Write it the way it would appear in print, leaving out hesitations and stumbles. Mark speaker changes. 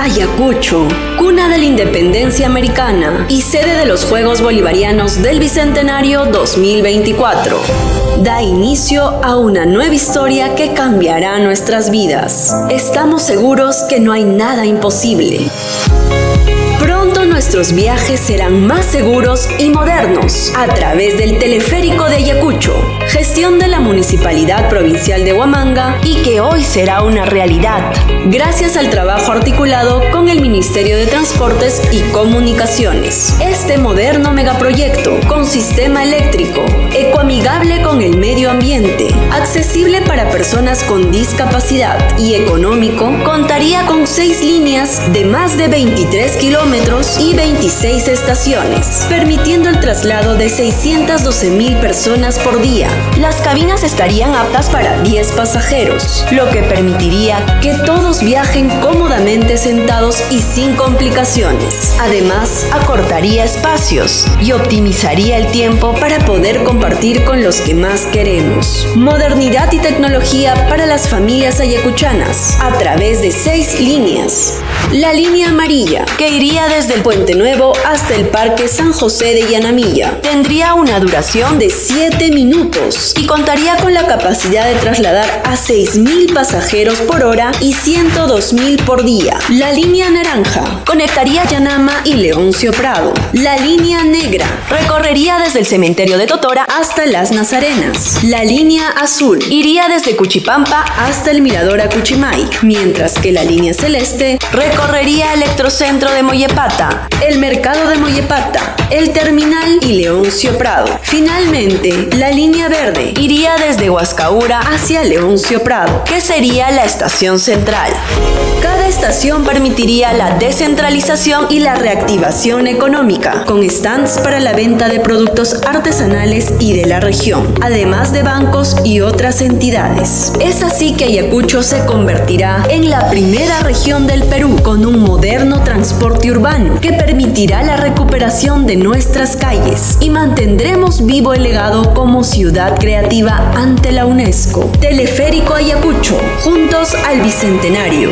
Speaker 1: Ayacucho, cuna de la independencia americana y sede de los Juegos Bolivarianos del Bicentenario 2024. Da inicio a una nueva historia que cambiará nuestras vidas. Estamos seguros que no hay nada imposible. Pronto nuestros viajes serán más seguros y modernos a través del teleférico de Ayacucho, gestión de la Municipalidad Provincial de Huamanga y que hoy será una realidad, gracias al trabajo articulado con el Ministerio de Transportes y Comunicaciones. Este moderno megaproyecto, con sistema eléctrico, ecoamigable con el medio ambiente, accesible para personas con discapacidad y económico, contaría con 6 líneas de más de 23 kilómetros y 26 estaciones, permitiendo el traslado de 612,000 personas por día. Las cabinas estarían aptas para 10 pasajeros, lo que permitiría que todos viajen cómodamente sentados y sin complicaciones. Además, acortaría espacios y optimizaría el tiempo para poder compartir con los que más queremos. Modernidad y tecnología para las familias ayacuchanas a través de 6 líneas. La línea amarilla, que iría desde el Puente Nuevo hasta el Parque San José de Yanamilla, tendría una duración de 7 minutos y contaría con la capacidad de trasladar a 6,000 pasajeros por hora y 102,000 por día. La línea naranja conectaría Yanama y Leoncio Prado. La línea negra recorrería desde el cementerio de Totora hasta Las Nazarenas. La línea azul iría desde Cuchipampa hasta el Mirador Acuchimay, mientras que la línea celeste recorrería Electrocentro de Mollepata, el Mercado de Mollepata, el Terminal y Leoncio Prado. Finalmente, la línea verde iría desde Huascaura hacia Leoncio Prado, que sería la estación central. Cada estación permitiría la descentralización y la reactivación económica, con stands para la venta de productos artesanales y de la región, además de bancos y otras entidades. Es así que Ayacucho se convertirá en la primera región del Perú con un moderno transporte urbano que permitirá la recuperación de nuestras calles y mantendremos vivo el legado como ciudad creativa ante la UNESCO. Teleférico Ayacucho, juntos al Bicentenario.